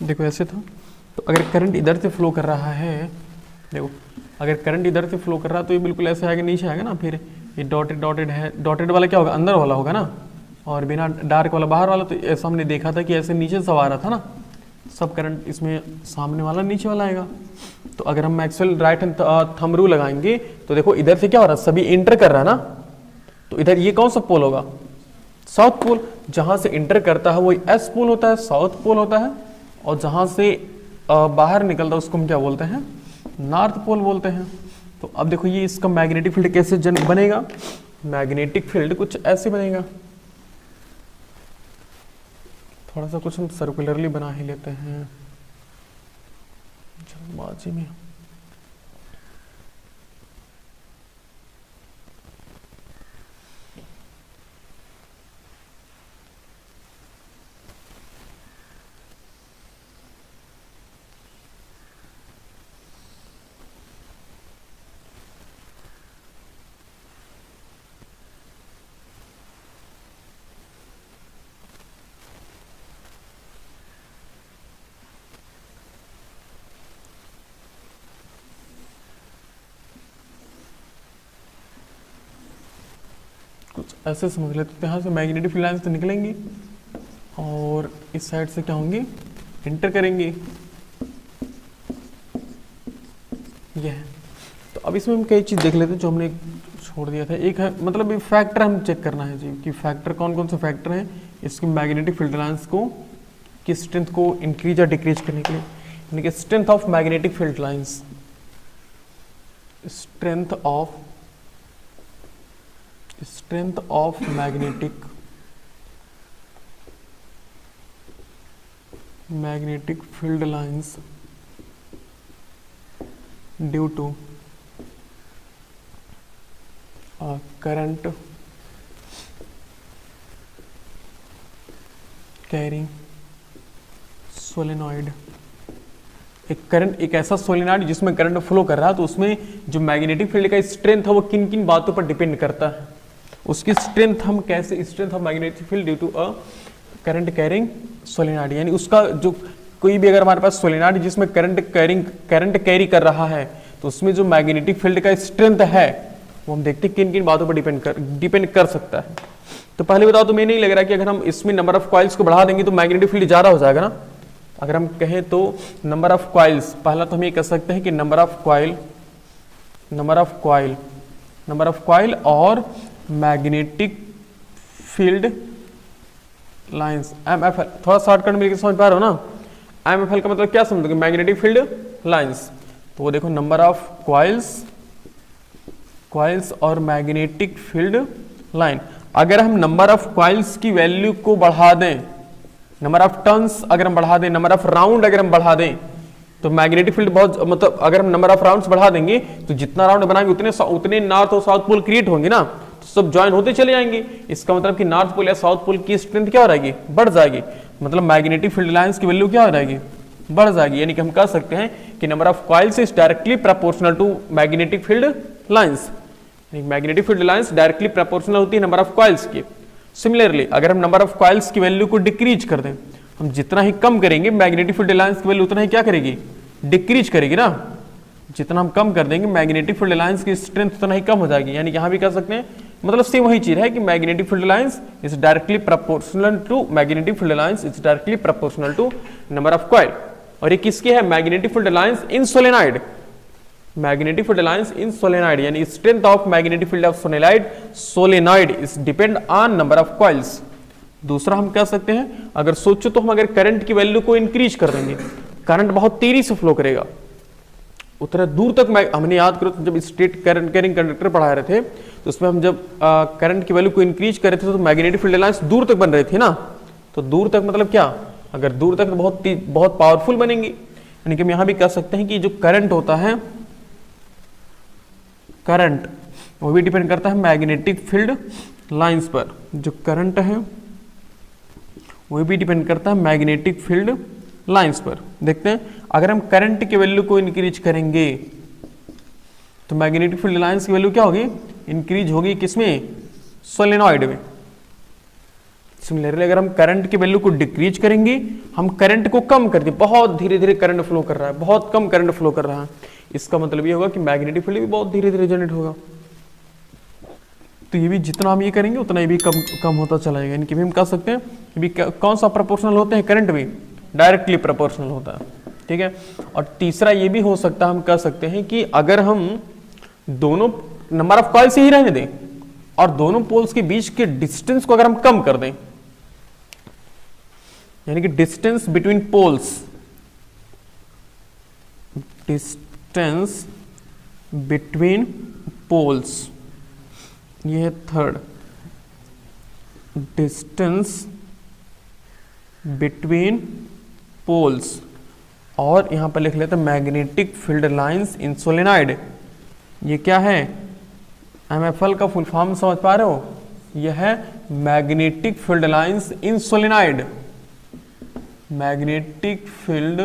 देखो ऐसे था, तो अगर करंट इधर से फ्लो कर रहा है, देखो अगर करंट इधर से फ्लो कर रहा है तो ये बिल्कुल ऐसे आएगा, नीचे आएगा ना, फिर ये डॉटेड डॉटेड है, डॉटेड वाला क्या होगा, अंदर वाला होगा ना, और बिना डार्क वाला बाहर वाला। तो ऐसा हमने देखा था कि ऐसे नीचे से आ रहा था ना, सब करंट इसमें सामने वाला नीचे वाला आएगा। तो अगर हम Maxwell right hand thumb rule लगाएंगे तो देखो इधर से क्या हो रहा है, सभी इंटर कर रहा है ना, तो इधर ये कौन सा पोल होगा, साउथ पोल। जहां से इंटर करता है वो एस पोल होता है, साउथ पोल होता है, और जहां से बाहर निकलता है उसको हम क्या बोलते हैं, नॉर्थ पोल बोलते हैं। तो अब देखो ये इसका मैग्नेटिक फील्ड कैसे बनेगा, मैग्नेटिक फील्ड कुछ ऐसे बनेगा, थोड़ा सा कुछ हम सर्कुलरली बना ही लेते हैं जल्दबाजी में। कुछ ऐसे समझ लेते हैं, यहाँ से मैग्नेटिक फील्ड लाइंस तो निकलेंगी और इस साइड से क्या होंगी, इंटर करेंगी, ये है। तो अब इसमें हम कई चीज़ देख लेते हैं जो हमने छोड़ दिया था। एक है मतलब ये फैक्टर हम चेक करना है जी, कि फैक्टर कौन कौन से फैक्टर हैं इसकी मैग्नेटिक फील्ड लाइंस को की स्ट्रेंथ को इंक्रीज या डिक्रीज करने के लिए, यानी कि strength of magnetic field lines, strength of magnetic field lines due to current carrying solenoid. एक ऐसा सोलेनॉइड जिसमें करंट फ्लो कर रहा है, तो उसमें जो मैग्नेटिक फील्ड का स्ट्रेंथ है वो किन किन बातों पर डिपेंड करता है, उसकी स्ट्रेंथ हम कैसे, strength of magnetic field due to a current carrying solenoid, यानी उसका जो कोई भी अगर हमारे पास सोलेनॉइड जिसमें करंट कैरी कर रहा है, तो उसमें जो मैग्नेटिक फील्ड का स्ट्रेंथ है वो हम देखते हैं किन किन बातों पर डिपेंड कर सकता है। तो पहले बताओ, तो मैं नहीं लग रहा कि अगर हम इसमें नंबर ऑफ कॉइल्स को बढ़ा देंगे तो मैग्नेटिक फील्ड ज्यादा हो जाएगा ना। अगर हम कहें तो नंबर ऑफ कॉइल्स, पहला तो हम ये कह सकते हैं कि नंबर ऑफ कॉइल और मैग्नेटिक फील्ड लाइंस MFL, थोड़ा शॉर्टकट में समझ पा रहे हो ना, MFL का मतलब क्या समझोगे, मैग्नेटिक फील्ड लाइंस। तो वो देखो नंबर ऑफ कॉइल्स और मैग्नेटिक फील्ड लाइन। अगर हम नंबर ऑफ कॉइल्स की वैल्यू को बढ़ा दें, नंबर ऑफ टर्न्स अगर हम बढ़ा दें, नंबर ऑफ राउंड अगर हम बढ़ा दें, तो मैग्नेटिक फील्ड बहुत, मतलब अगर हम नंबर ऑफ राउंड्स बढ़ा देंगे तो जितना राउंड बनाएंगे उतने नॉर्थ और साउथ पोल क्रिएट होंगे ना, तो सब ज्वाइन होते चले जाएंगे। इसका मतलब कि नॉर्थ पोल या साउथ पोल की स्ट्रेंथ क्या हो जाएगी, बढ़ जाएगी, मतलब मैग्नेटिक फील्ड लाइंस की वैल्यू क्या हो जाएगी, बढ़ जाएगी। यानी कि हम कह सकते हैं कि number of coils is directly proportional to magnetic field lines, magnetic field lines directly proportional होती है नंबर ऑफ कॉइल्स की। सिमिलरली अगर हम नंबर ऑफ कॉइल्स की वैल्यू को डिक्रीज कर दें, हम जितना ही कम करेंगे मैग्नेटिक फील्ड लाइंस की वैल्यू उतना ही क्या करेगी, डिक्रीज करेगी ना। जितना हम कम कर देंगे मैग्नेटिक फील्ड लाइंस की स्ट्रेंथ उतना ही कम हो जाएगी। यानी कि यहाँ भी कह सकते हैं, मतलब सेम वही चीज है कि magnetic field lines is directly proportional to number of coil. और ये किसकी है, magnetic field lines in solenoid, magnetic field lines in solenoid, यानी strength of magnetic field of solenoid is depend on number of coils. दूसरा हम कह सकते हैं, अगर सोचो तो हम अगर करंट की वैल्यू को इंक्रीज कर देंगे, करंट बहुत तेजी से फ्लो करेगा, उतना दूर तक हमने याद करो तो जब स्ट्रेट करंट कैरिंग कंडक्टर पढ़ा रहे थे तो उसमें हम जब करंट की वैल्यू को इंक्रीज कर रहे थे तो मैग्नेटिक फील्ड लाइंस दूर तक बन रही थी ना। तो दूर तक मतलब क्या, अगर दूर तक तो बहुत पावरफुल बनेंगी। यानी कि हम यहां भी कह सकते हैं कि जो करंट होता है, करंट वो भी डिपेंड करता है मैग्नेटिक फील्ड लाइंस पर, जो करंट है वो भी डिपेंड करता है मैग्नेटिक फील्ड लाइंस पर। देखते हैं, अगर हम करंट की वैल्यू को इंक्रीज करेंगे तो मैग्नेटिक फील्ड लाइंस की वैल्यू क्या होगी, इंक्रीज होगी किसमें, सोलेनॉइड में। सिमिलरली अगर हम करंट की वैल्यू को डिक्रीज करेंगे, हम करंट को कम कर दें, बहुत धीरे धीरे करंट फ्लो कर रहा है, बहुत कम करंट फ्लो कर रहा है, इसका मतलब ये होगा कि मैग्नेटिक फील्ड भी बहुत धीरे धीरे जनरेट होगा। तो ये भी जितना हम ये करेंगे उतना ये भी कम कम होता चला जाएगा। इनकी भी हम कह सकते हैं कि भी कौन सा प्रोपोर्शनल होते हैं, करंट भी डायरेक्टली प्रोपोर्शनल होता है, ठीक है। और तीसरा ये भी हो सकता है, हम कह सकते हैं कि अगर हम दोनों नंबर ऑफ कॉइल से ही रहने दें और दोनों पोल्स के बीच के डिस्टेंस को अगर हम कम कर दें, यानी कि distance between poles, distance between poles, ये है थर्ड, डिस्टेंस बिटवीन पोल्स, और यहां पर लिख लेते हैं magnetic field lines in solenoid. ये क्या है, MFL का फुल फॉर्म समझ पा रहे हो, यह है magnetic field lines in solenoid, magnetic field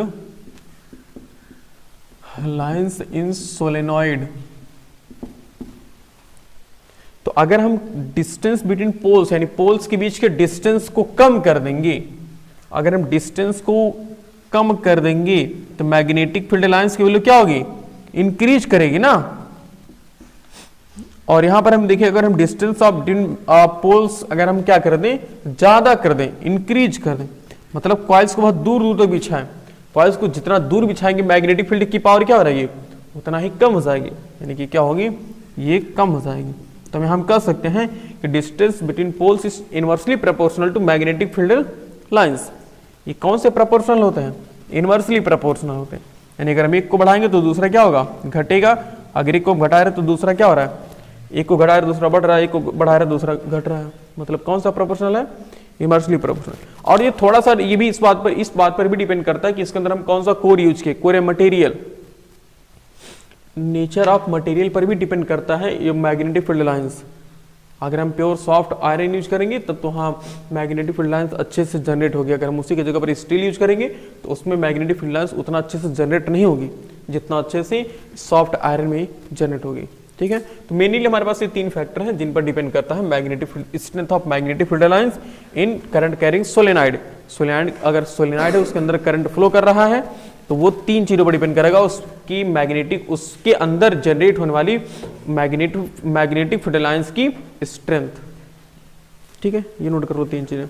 lines in solenoid. तो अगर हम डिस्टेंस बिटवीन पोल्स यानी पोल्स के बीच के डिस्टेंस को कम कर देंगे, अगर हम डिस्टेंस को कम कर देंगे तो मैग्नेटिक फील्ड लाइंस की वैल्यू क्या होगी, इंक्रीज करेगी ना। और यहां पर हम देखिए, अगर हम डिस्टेंस ऑफ पोल्स अगर हम क्या कर दें, ज्यादा कर दें, इंक्रीज कर दें, मतलब कॉइल्स को बहुत दूर दूर तक बिछाएं, कॉइल्स को जितना दूर बिछाएंगे मैग्नेटिक फील्ड की पावर क्या हो रही है, उतना ही कम हो जाएगी, यानी कि क्या होगी, ये कम हो जाएगी। तो हम कह सकते हैं कि distance between poles is inversely proportional to magnetic field lines. ये कौन से प्रोपोर्शनल होते हैं, इनवर्सली प्रोपोर्शनल होते हैं, यानी अगर हम एक को बढ़ाएंगे तो दूसरा क्या होगा, घटेगा, अगर एक को घटा रहे तो दूसरा क्या हो रहा है, एक को घटा रहे दूसरा बढ़ रहा है, एक को बढ़ा रहे दूसरा घट रहा है, मतलब कौन सा प्रोपोर्शनल है, इनवर्सली प्रोपोर्शनल। और ये थोड़ा सा ये भी इस बात पर भी डिपेंड करता है कि इसके अंदर हम कौन सा कोर यूज किए, core material, nature of material पर भी डिपेंड करता है ये मैग्नेटिक फील्ड लाइंस। अगर हम प्योर सॉफ्ट आयरन यूज करेंगे तब तो हाँ मैग्नेटिक फील्ड लाइंस अच्छे से जनरेट होगी, अगर हम उसी की जगह पर स्टील यूज करेंगे तो उसमें मैग्नेटिक फील्ड लाइंस उतना अच्छे से जनरेट नहीं होगी जितना अच्छे से सॉफ्ट आयरन में जनरेट होगी, ठीक है। तो मेनली हमारे पास ये तीन फैक्टर हैं जिन पर डिपेंड करता है magnetic strength of magnetic field lines in current carrying solenoid. Solenoid अगर सोलेनॉइड है उसके अंदर करंट फ्लो कर रहा है तो वो तीन चीजों पर डिपेंड करेगा, उसकी मैग्नेटिक उसके अंदर जनरेट होने वाली मैग्नेटिक फील्ड लाइंस की स्ट्रेंथ, ठीक है। ये नोट करो तीन चीजें।